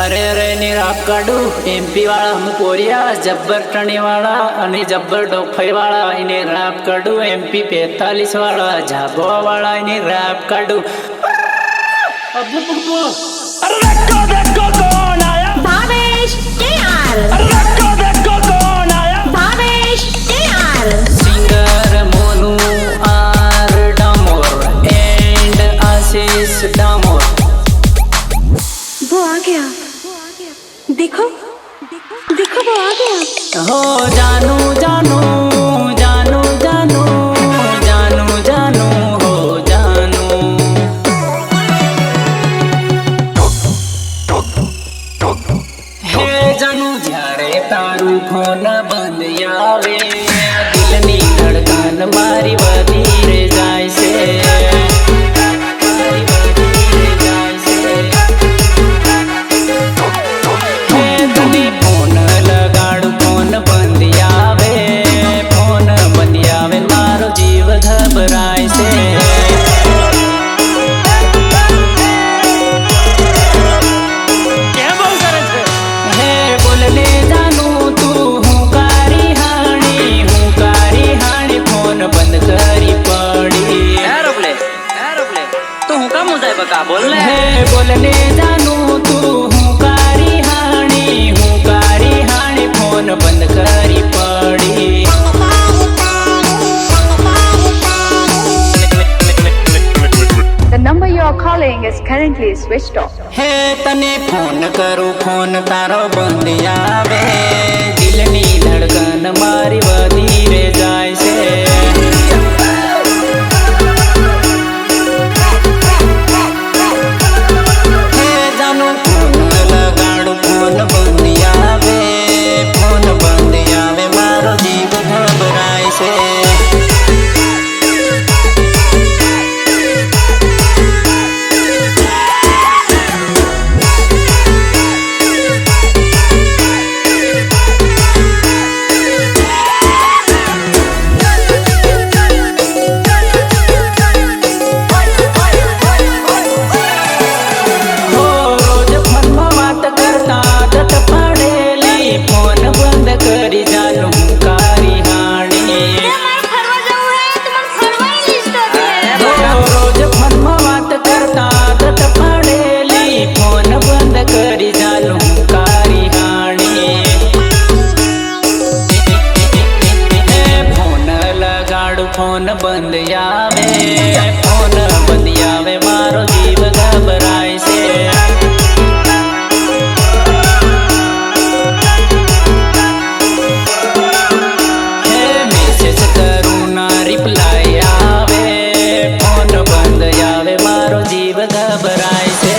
अरे अरे निराप काढू एमपी वाला हम पोरिया जब्बर टनी वाला અને જબ્બર ડોફાઈ વાળા એને રાપ કાઢું એમપી 45 વાળા જાબો વાળા એને રાપ કાઢું અબ્બુ પુપ્પુ અરે देखो कौन आया भावेश केआर अरे देखो कौन आया Bhavesh K R singer Monu R Damor and Ashish Damor वो आ गया देखो देखो वो आ गया हो जानू जानू जानू जानू जानू जानू हो जानू हे जानू જ્યારે તારું ફોન બંધ આવે દિલની ધડકન મારી વધી રે જાય છે बोलने जानू तू हूँ कारी हाणी फोन बंद करी पड़ी The number you are calling is currently switched off. हे तने फोन करू फोन तारो बंद आवे दिलनी धड़कन मारी वधी रे जाय से फोन बंद आवे फोन बंद आवे मारो जीव घबराय से हे मैसेज करूँ ना रिप्लाई आवे फोन बंद आवे मारो जीव घबराय से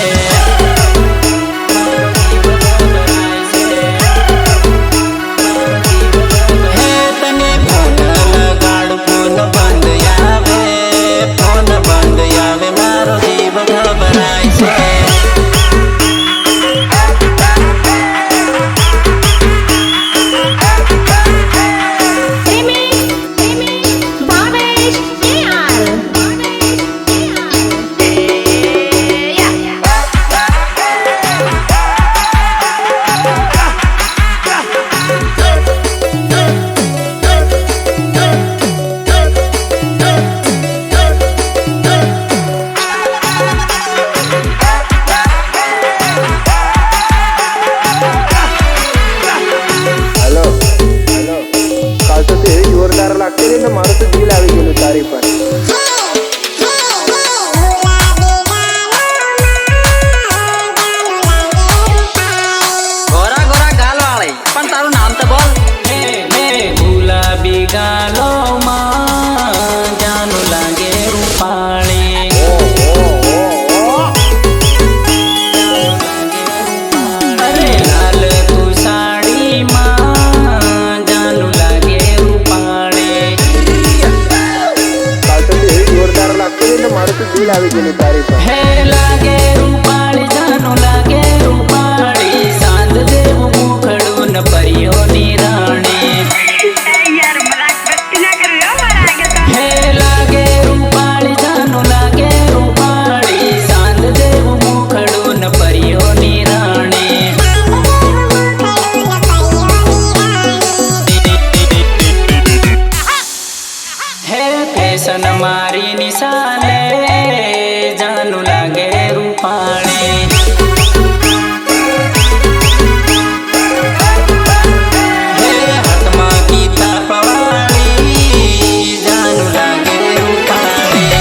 મારું તો દિલ આવી ગયેલું તારી પર ગોરા ગોરા ગાલ વાળી પણ તારું નામ તો બોલ હે હે ગુલાબી ગાલો માં જાનું લાગે રૂપાળી અરે લાલ તું સાડી માં જાનું લાગે મારું તો દિલ આવી ગયેલું તારી પર હે લાગે રૂપાળી જાનું લાગે રૂપાળી સાંજ જેવું મુખડું ન પરિયો ની રાણી હે લાગે રૂપાળી જાનું લાગે રૂપાળી સાંજ જેવું મુખડું ફેશન મારી નિશાને જાનું લાગે રૂપાળી હાથમાં ગીતા પવાળી જાનું લાગે રૂપાળી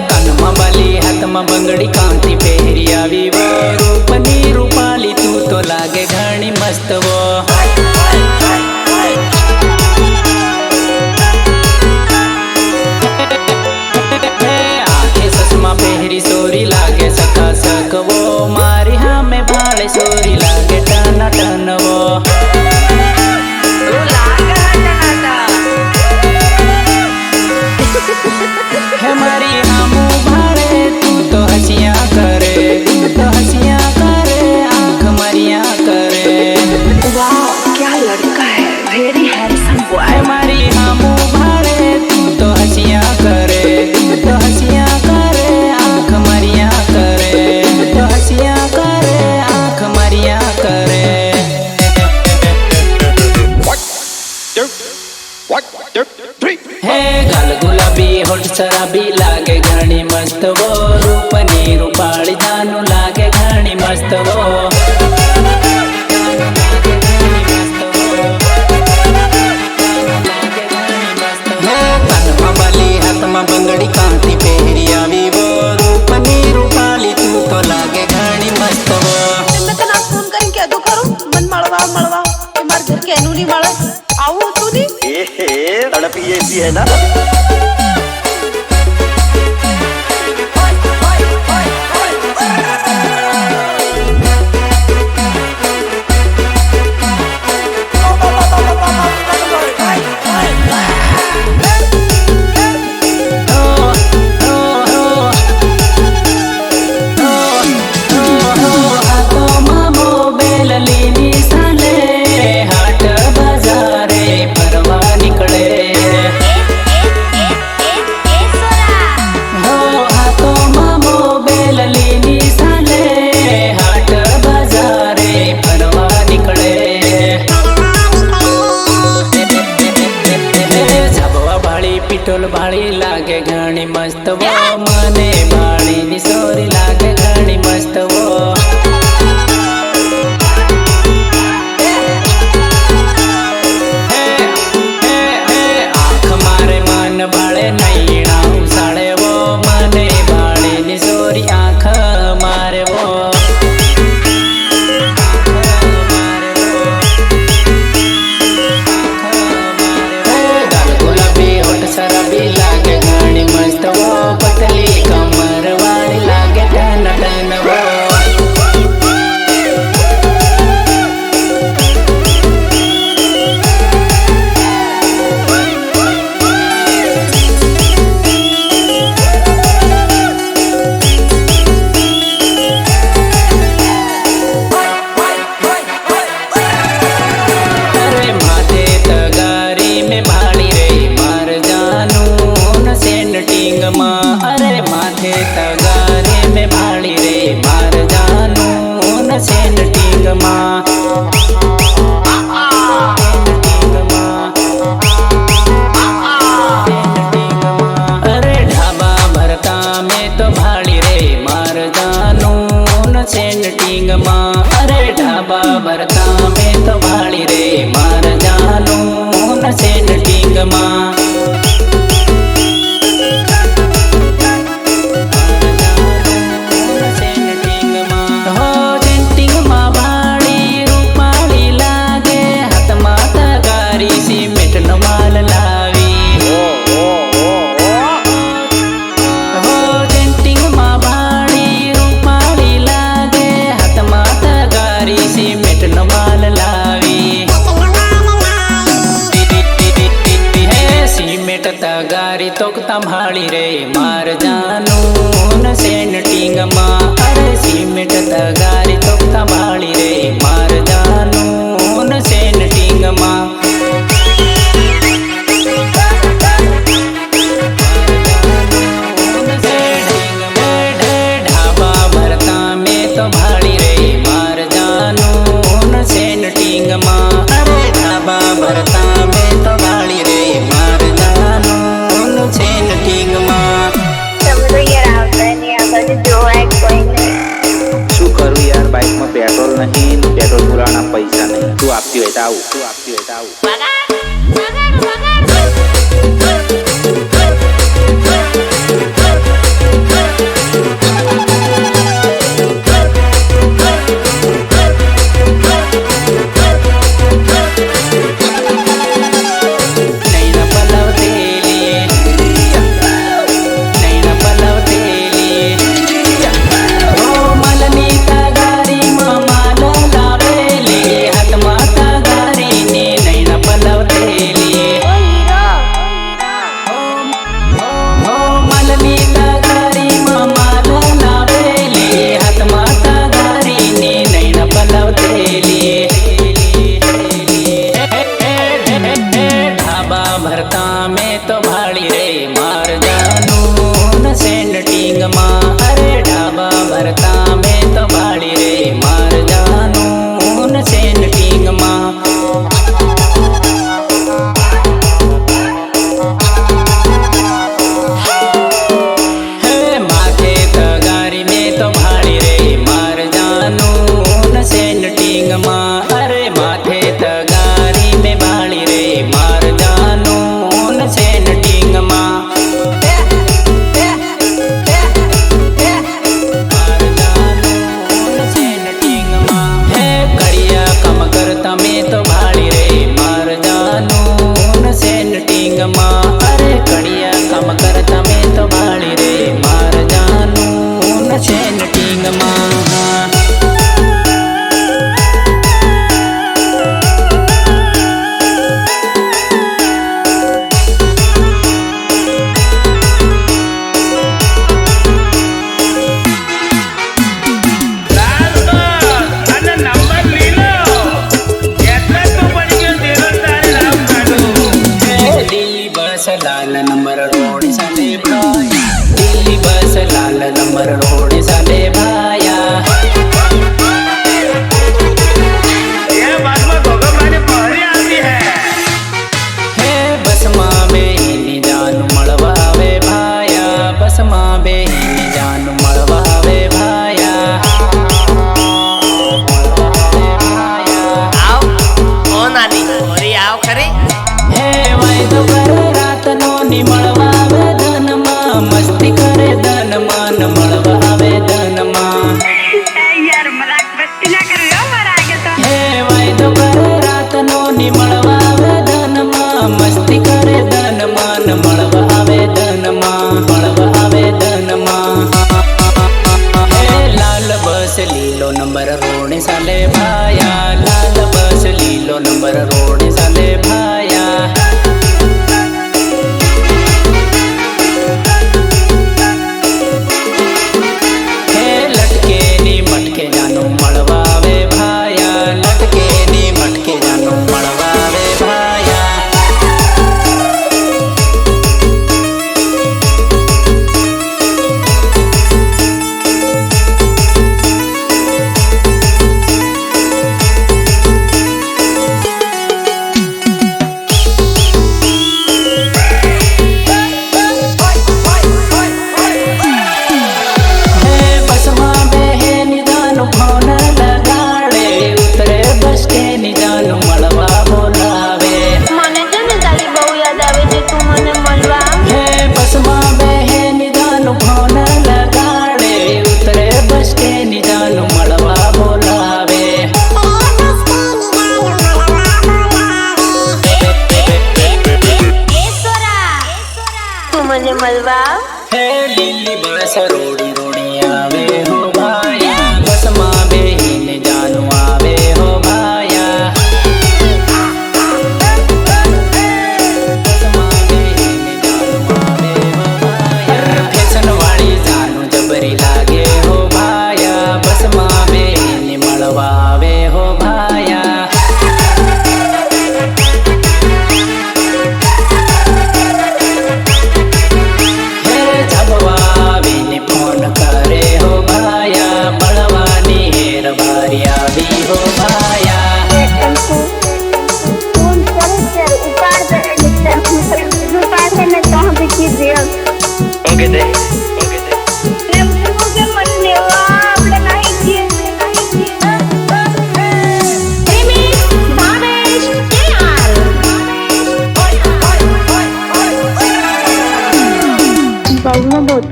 કાનમાં બાલી હાથમાં બંગડી કાંઠી પહેરી આવી વો રૂપની રૂપાલી તું તો લાગે ઘણી મસ્ત વો આંખે ચશ્મા પહેરી સોરી લાગે સકા સકવો મારી હામે ભાળે સોરી લાગે ટના ટનવો हमारी हमू भाड़े तू तो हंसिया करे आँख मरिया करे वाह क्या लड़का है वेरी हैंडसम बॉय हमारी हमू भाड़े तू तो हंसिया करे आँख मरिया करे आँख मरिया करे हे गाल गुलाबी होठ शराबी लागे घणी मस्त वो रूपनी रूपाળી જાનું લાગે ઘણી મસ્ત वो કાનમાં બાલી હાથમાં બંગડી કાંઠી પહેરી આવી વો રૂપની રૂપાળી તું તો લાગે ઘણી મસ્ત वो मैं तना फोन कहीं क्या तो करूं मन मळवा कि मार घर के एनु नहीं मळे आऊ तू नहीं तड़पी ऐसी है ना हाट बाजारे फरवा निकले સેન્ટિંગમાં અરે ઢાબા ભરતા મેં તો ભાળી રે માર જાનું સેન્ટિંગમાં અરે ઢાબા ભરતા મેં તો ભાળી રે માર જાનું સેન્ટિંગમાં તગારી તો સંભાળી રે માર જાનું સેન્ટિંગમાં અરે સિમેન્ટ તગારી તો સંભાળી રે માર જાનું સેન્ટિંગમાં ઢાબા ભરતા મેં તો ભાળી રે માર જાનું સેન્ટિંગમાં અરે ઢાબા ભરતા મેં તો ભાળી રે માર શું કરું યાર બાઇકમાં પેટ્રોલ નહીં પેટ્રોલ પુરાણા પૈસા નહીં તું આપતી હોય તો આવું ભરતા મેં તો ભાળી રે માર જાનું સેન્ટિંગમાં અરે ઢાબા ભરતા મેં તો ભાળી રે માર જાનું સેન્ટિંગમાં હે માથે તગારી મેં તો ભાળી રે માર જાનું સેન્ટિંગમાં અરે માથે તગારી મેં ભાળી રે માર તમે તો ભાળી રે માર જાનું સેન્ટિંગમાં અરે કડિયા કામ કર તમે તો ભાળી રે માર જાનું સેન્ટિંગમાં लाल नंबर रोड साले भाया दिल्ली बस लाल नंबर रोड साले भाया ये बात में भगवान पहले आती है हे बस माँ बेनी जान मड़वावे भाया बस माँ बेनी जान मड़वावे भाया आओ ओ नानी अरे आओ खरे हे वाई तो रात नो नि मळवावे धन मा मस्ती करे धन मान मळवा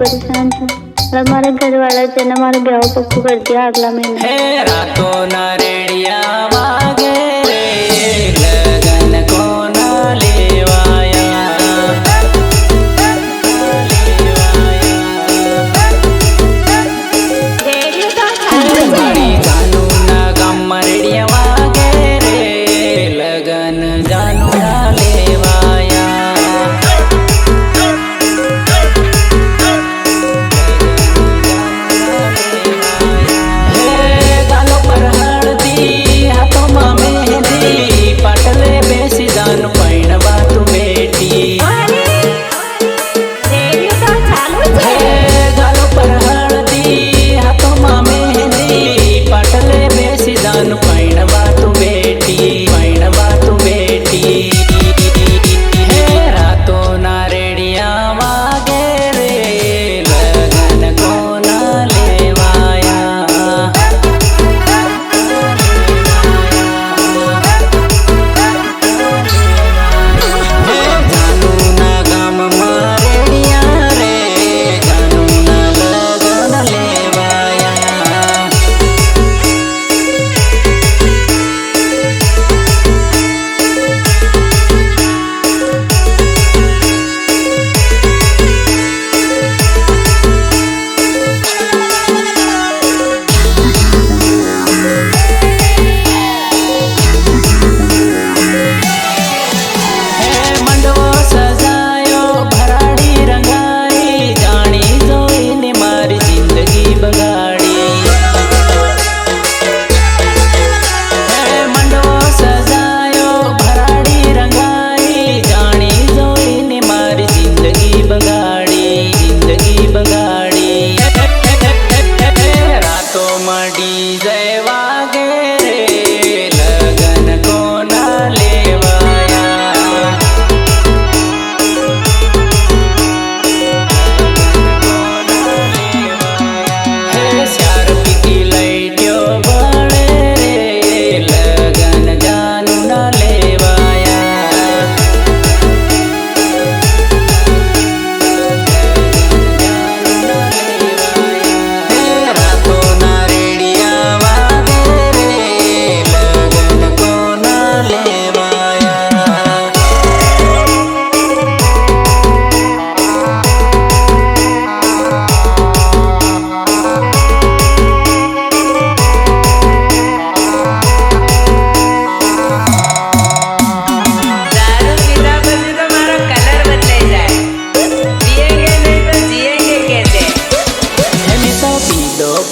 परेशान हूँ और हमारे घर वाला जो ना हमारा ब्याह पक्का कर दिया अगला महीना। हे रातो ना रेडिया वागे रे लगन को ना लेवाया बड़ी जानू ना गम रेडिया वागे रे लगन जानू ना लेवाया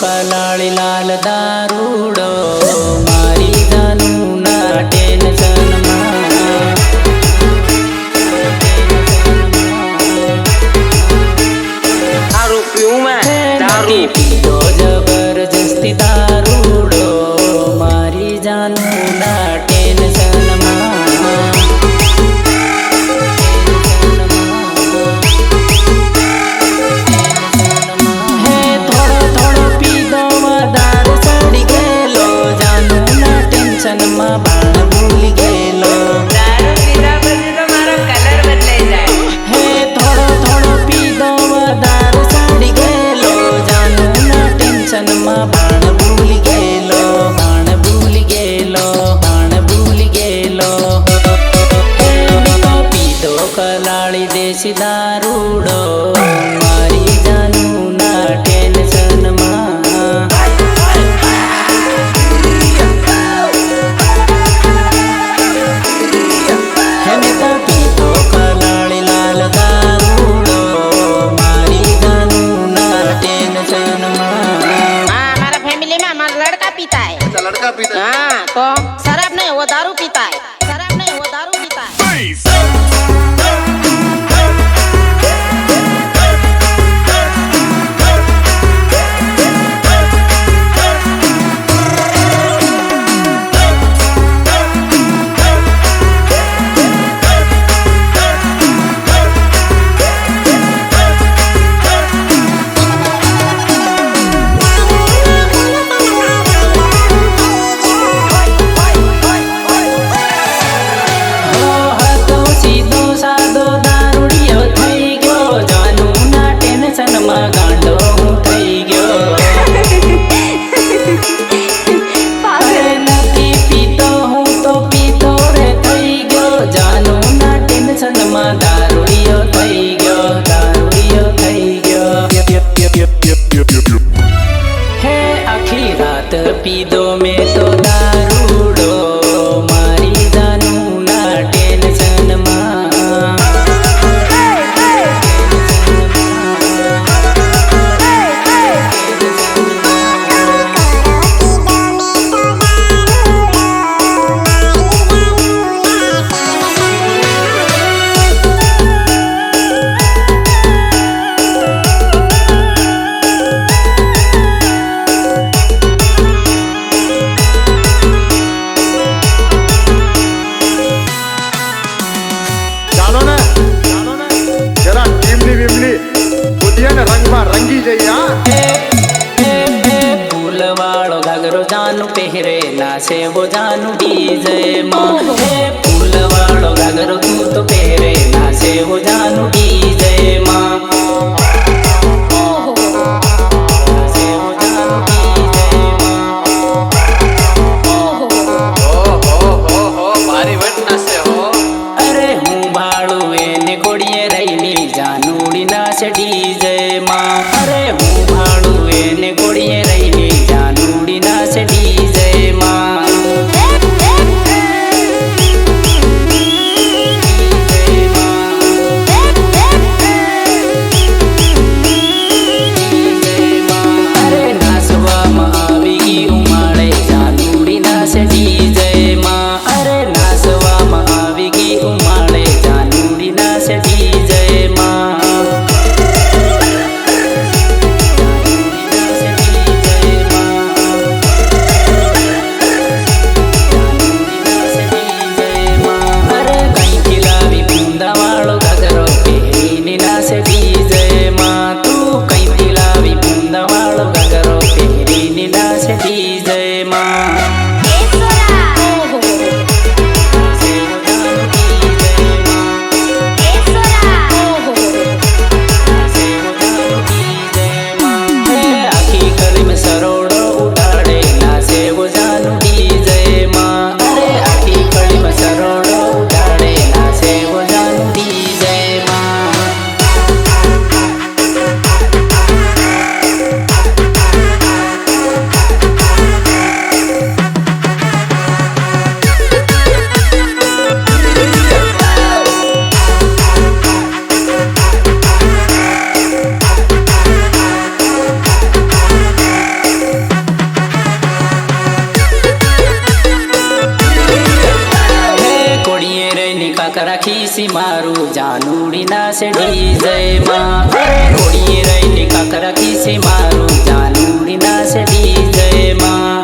કલાળી લાલ દારૂડો મારી જાનું ના ટેન્શનમાં દારૂ પીવું મેં દારૂ પીધો જબરજસ્તી દારૂડો મારી જાનું ના ટેન્શનમાં કલાળી દેશી દારૂડો મારી જાનું ના ટેન્શનમાં હેને તો પીધો કલાળી લાલ દારૂડો મારી જાનું ના ટેન્શનમાં हमारा फैमिली में हमारा लड़का पीता है। अच्छा लड़का पीता है। हाँ तो शराब नहीं वो दारू पीता है। शराब नहीं वो दारू पीता है। પીધો મેં તો દારૂડો મારી જાનું ના ટેન્શનમાં. જાણો ને જરા ટીમલી વીમલી બુદ્ધિયાને રંગમાં રંગી જઈ હા. ફૂલ વાળો ઘાઘરો જાનું પહેરે નાચે વો જાનું ડીજે માં. ફૂલ વાળો ઘાઘરો તું તો પહેરે નાચે વો જાનું ડીજે માં. નાચે વો જાનું ડીજે માં. અરે હું ભાળું એને ઘોડીએ રહીની જાનુડી નાચે ડીજે માં. અરે હું ભાળું એને ઘોડીએ રહીની જાનુડી નાચે ડીજે માં. અરે નાચવામાં આવી ગઈ ઉમાળે જાનુડી નાચે ડીજે માં. અરે નાચવામાં આવી ગઈ ઉમાળે જાનુડી નાચે ડીજે માં. અરે કઈથી લાવી પૂંદા વાળો ઘાઘરો પહેરીને નાચે ડીજે માં. તું કઈથી લાવી પૂંદા વાળો ઘાઘરો પહેરીને નાચે ડીજે માં. આખી ગલીમાં સરોડો ઉડાડે નાચે વો જાનું ડીજે માં. અરે આખી ગલીમાં સરોડો ઉડાડે નાચે વો જાનું ડીજે માં. કોડીએ રહીને કાકરા ખીસી મારું જાનુડી નાચે ડીજે માં. કોડીએ રહીને કાકરા ખીસી મારું જાનુડી નાચે ડીજે માં.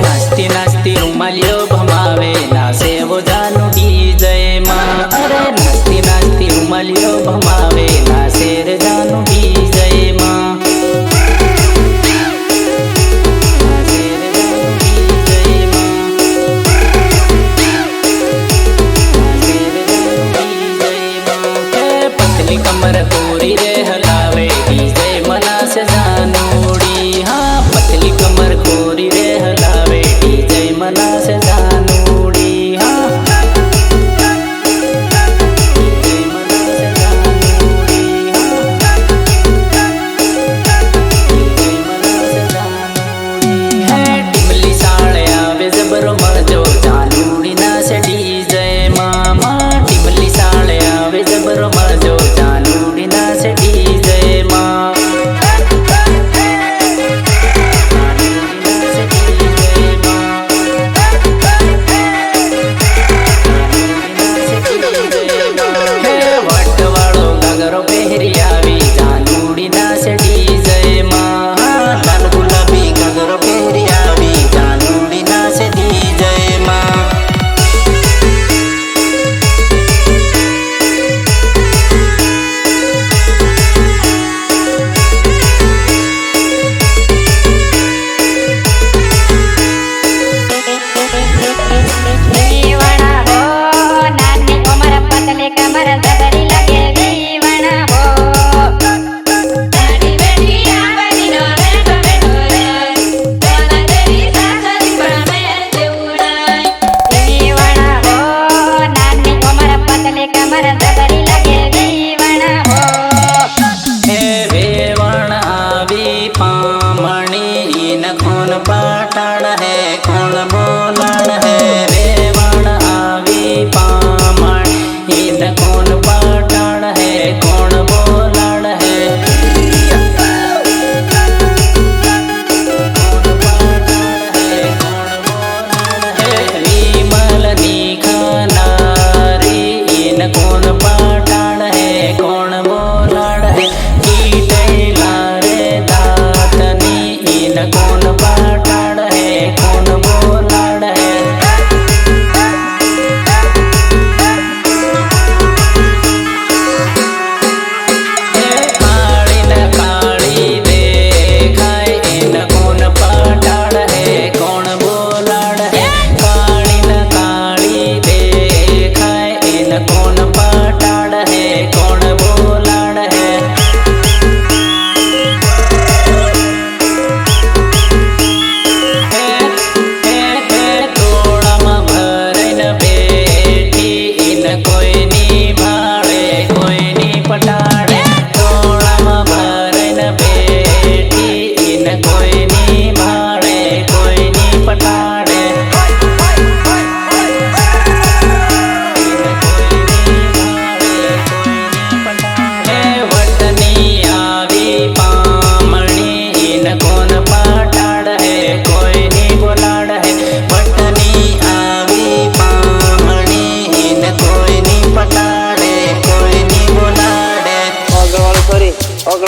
નાચતી નાચતી રૂમાલીઓ ભમાવે નાચે વો જાનું ડીજે માં. અરે નાચતી નાચતી રૂમાલીઓ ભમાવે નાચે રે જાનું ડીજે માં. નાચે રે જાનું ડીજે માં. નાચે રે જાનું ડીજે માં. પતલી કમર તોરી રે હલાવે ડીજે મનાસે જાનુડી. હા પતલી કમર કોરી રે હલાવે ડીજે મનાસે જાનુડી. હા ડીજે મનાસે જાનુડી.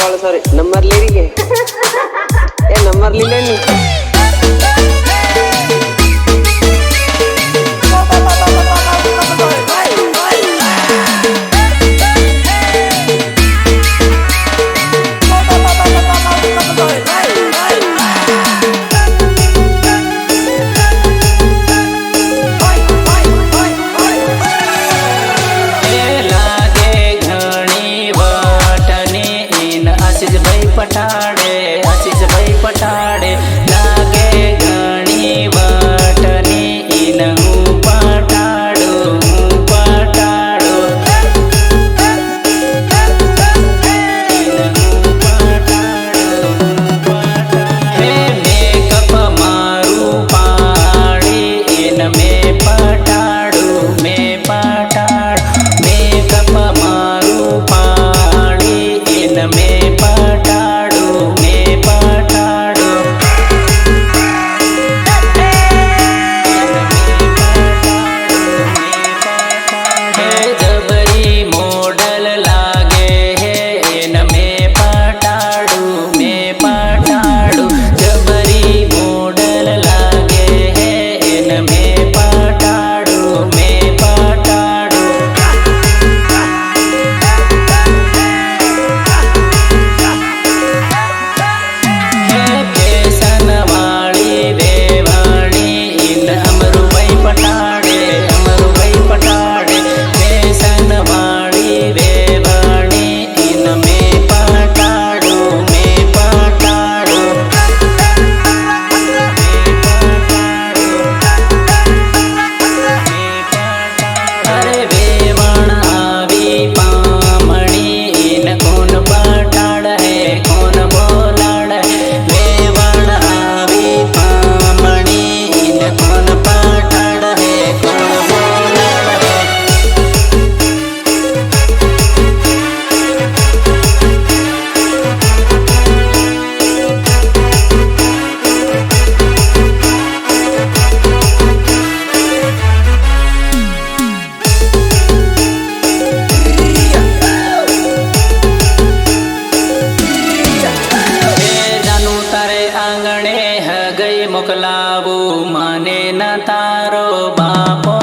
वाला सॉरी नंबर ले रही है ये नंबर ले लेनी पटाड़े लागे घणी वटनी इन हूँ पटाड़ू हे मेकअप मारू पाड़ी इन में पटाड़ू मेकअप मारू पाड़ी इन में पटाड़ू मोकलावू माने न तारो बापो